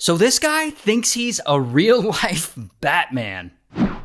So this guy thinks he's a real-life Batman.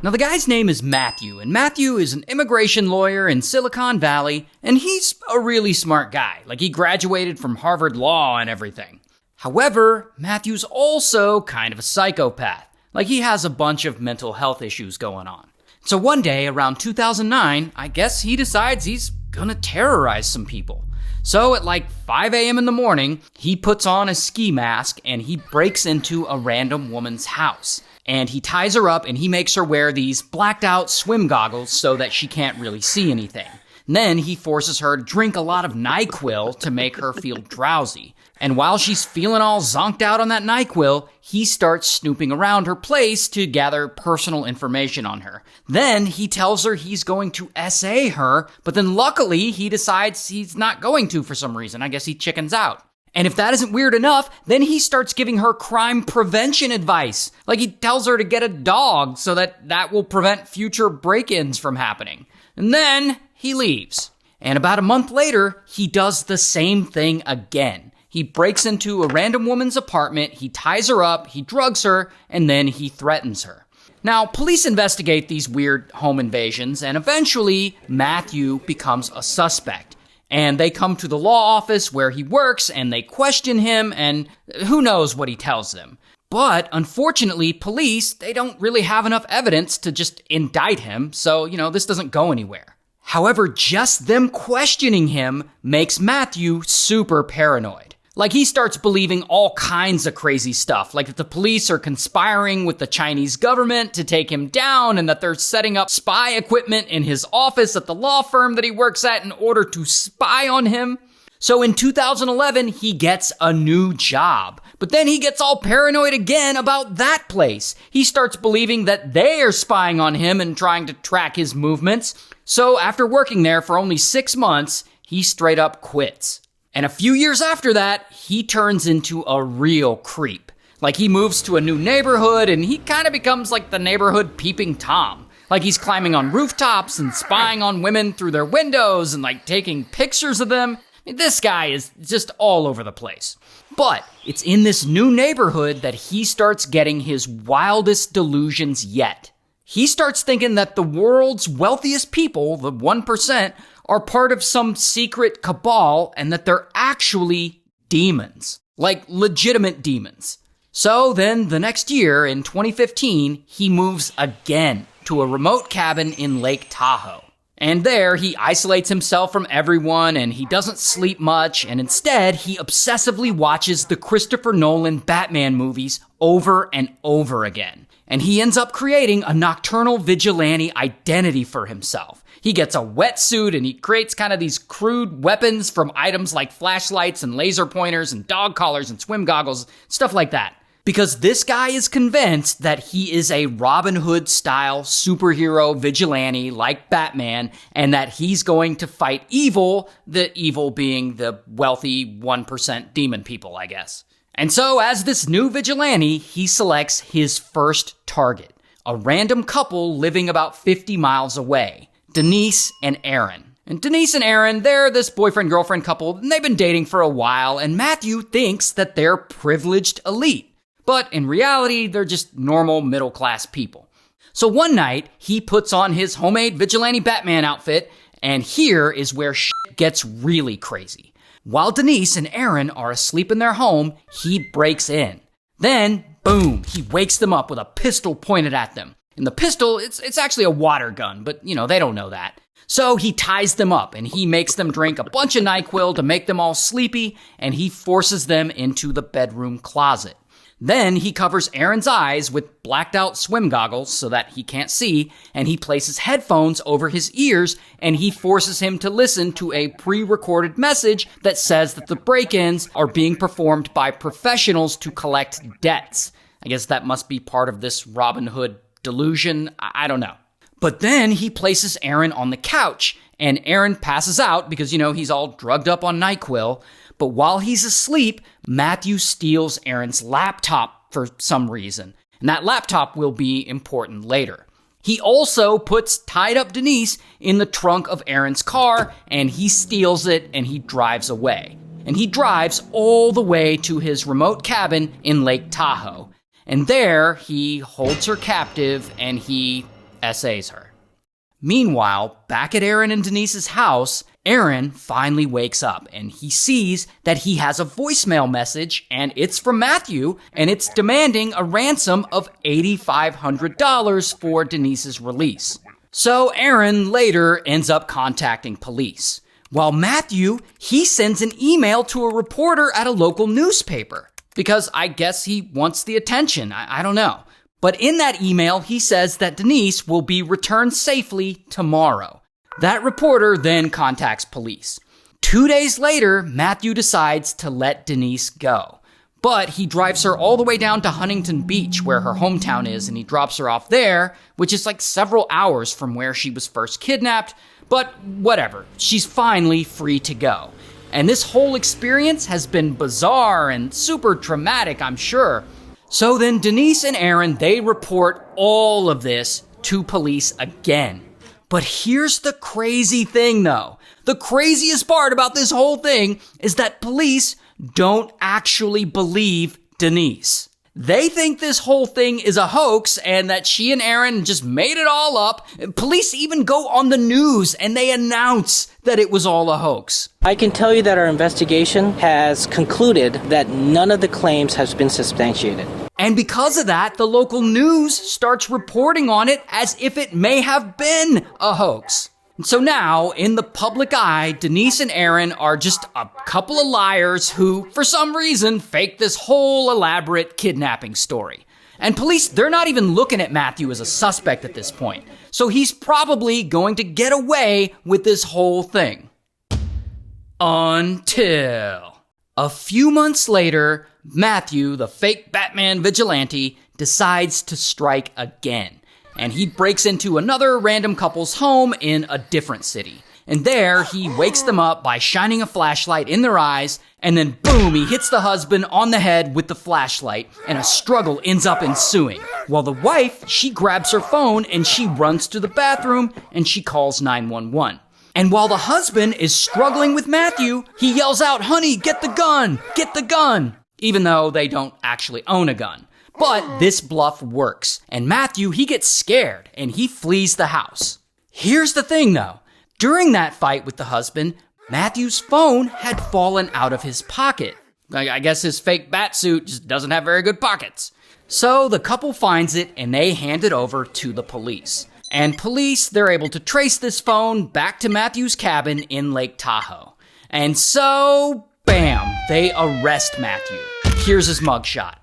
Now the guy's name is Matthew, and Matthew is an immigration lawyer in Silicon Valley, and he's a really smart guy. Like, he graduated from Harvard Law and everything. However, Matthew's also kind of a psychopath. Like, he has a bunch of mental health issues going on. So one day, around 2009, I guess he decides he's gonna terrorize some people. So at like 5 a.m. in the morning, he puts on a ski mask and he breaks into a random woman's house. And he ties her up and he makes her wear these blacked out swim goggles so that she can't really see anything. And then he forces her to drink a lot of NyQuil to make her feel drowsy. And while she's feeling all zonked out on that NyQuil, he starts snooping around her place to gather personal information on her. Then he tells her he's going to SA her, but then luckily he decides he's not going to for some reason. I guess he chickens out. And if that isn't weird enough, then he starts giving her crime prevention advice. Like, he tells her to get a dog so that will prevent future break-ins from happening. And then he leaves. And about a month later, he does the same thing again. He breaks into a random woman's apartment, he ties her up, he drugs her, and then he threatens her. Now, police investigate these weird home invasions, and eventually, Matthew becomes a suspect. And they come to the law office where he works, and they question him, and who knows what he tells them. But, unfortunately, police, they don't really have enough evidence to just indict him, so, this doesn't go anywhere. However, just them questioning him makes Matthew super paranoid. Like, he starts believing all kinds of crazy stuff, like that the police are conspiring with the Chinese government to take him down and that they're setting up spy equipment in his office at the law firm that he works at in order to spy on him. So in 2011, he gets a new job, but then he gets all paranoid again about that place. He starts believing that they are spying on him and trying to track his movements. So after working there for only 6 months, he straight up quits. And a few years after that, he turns into a real creep. Like, he moves to a new neighborhood and he kind of becomes like the neighborhood peeping Tom. Like, he's climbing on rooftops and spying on women through their windows and like taking pictures of them. This guy is just all over the place. But it's in this new neighborhood that he starts getting his wildest delusions yet. He starts thinking that the world's wealthiest people, the 1%, are part of some secret cabal and that they're actually demons. Like, legitimate demons. So then the next year, in 2015, he moves again to a remote cabin in Lake Tahoe. And there, he isolates himself from everyone and he doesn't sleep much, and instead, he obsessively watches the Christopher Nolan Batman movies over and over again. And he ends up creating a nocturnal vigilante identity for himself. He gets a wetsuit and he creates kind of these crude weapons from items like flashlights and laser pointers and dog collars and swim goggles, stuff like that. Because this guy is convinced that he is a Robin Hood-style superhero vigilante like Batman, and that he's going to fight evil, the evil being the wealthy 1% demon people, I guess. And so, as this new vigilante, he selects his first target, a random couple living about 50 miles away, Denise and Aaron. And Denise and Aaron, they're this boyfriend-girlfriend couple, and they've been dating for a while, and Matthew thinks that they're privileged elite. But in reality, they're just normal middle-class people. So one night, he puts on his homemade vigilante Batman outfit, and here is where shit gets really crazy. While Denise and Aaron are asleep in their home, he breaks in. Then, boom, he wakes them up with a pistol pointed at them. And the pistol, it's actually a water gun, but, they don't know that. So he ties them up, and he makes them drink a bunch of NyQuil to make them all sleepy, and he forces them into the bedroom closet. Then he covers Aaron's eyes with blacked out swim goggles so that he can't see, and he places headphones over his ears, and he forces him to listen to a pre-recorded message that says that the break-ins are being performed by professionals to collect debts. I guess that must be part of this Robin Hood delusion. I don't know. But then he places Aaron on the couch, and Aaron passes out because, he's all drugged up on NyQuil. But while he's asleep, Matthew steals Aaron's laptop for some reason. And that laptop will be important later. He also puts tied up Denise in the trunk of Aaron's car, and he steals it and he drives away. and he drives all the way to his remote cabin in Lake Tahoe. And there, he holds her captive and he essays her. Meanwhile, back at Aaron and Denise's house, Aaron finally wakes up and he sees that he has a voicemail message and it's from Matthew and it's demanding a ransom of $8,500 for Denise's release. So Aaron later ends up contacting police. While Matthew, he sends an email to a reporter at a local newspaper because I guess he wants the attention. I don't know. But in that email, he says that Denise will be returned safely tomorrow. That reporter then contacts police. 2 days later, Matthew decides to let Denise go. But he drives her all the way down to Huntington Beach, where her hometown is, and he drops her off there, which is like several hours from where she was first kidnapped. But whatever, she's finally free to go. And this whole experience has been bizarre and super traumatic, I'm sure. So then Denise and Aaron, they report all of this to police again. But here's the crazy thing though. The craziest part about this whole thing is that police don't actually believe Denise. They think this whole thing is a hoax and that she and Aaron just made it all up. Police even go on the news and they announce that it was all a hoax. I can tell you that our investigation has concluded that none of the claims has been substantiated. And because of that, the local news starts reporting on it as if it may have been a hoax. And so now, in the public eye, Denise and Aaron are just a couple of liars who, for some reason, faked this whole elaborate kidnapping story. And police, they're not even looking at Matthew as a suspect at this point. So he's probably going to get away with this whole thing. Until a few months later, Matthew, the fake Batman vigilante, decides to strike again. And he breaks into another random couple's home in a different city. And there, he wakes them up by shining a flashlight in their eyes, and then boom, he hits the husband on the head with the flashlight, and a struggle ends up ensuing. While the wife, she grabs her phone and she runs to the bathroom and she calls 911. And while the husband is struggling with Matthew, he yells out, "Honey, get the gun! Get the gun!" Even though they don't actually own a gun. But this bluff works, and Matthew, he gets scared, and he flees the house. Here's the thing, though. During that fight with the husband, Matthew's phone had fallen out of his pocket. I guess his fake bat suit just doesn't have very good pockets. So the couple finds it, and they hand it over to the police. And police, they're able to trace this phone back to Matthew's cabin in Lake Tahoe. And so, bam, they arrest Matthew. Here's his mugshot.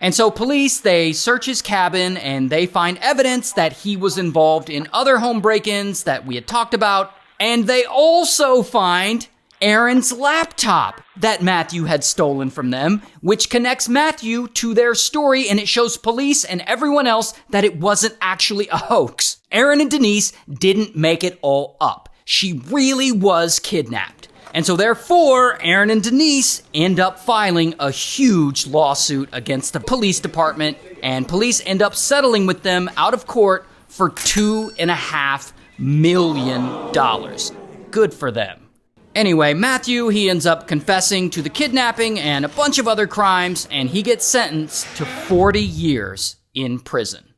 And so police, they search his cabin and they find evidence that he was involved in other home break-ins that we had talked about. And they also find Aaron's laptop that Matthew had stolen from them, which connects Matthew to their story, and it shows police and everyone else that it wasn't actually a hoax. Aaron and Denise didn't make it all up. She really was kidnapped. And so therefore, Aaron and Denise end up filing a huge lawsuit against the police department, and police end up settling with them out of court for $2.5 million. Good for them. Anyway, Matthew, he ends up confessing to the kidnapping and a bunch of other crimes, and he gets sentenced to 40 years in prison.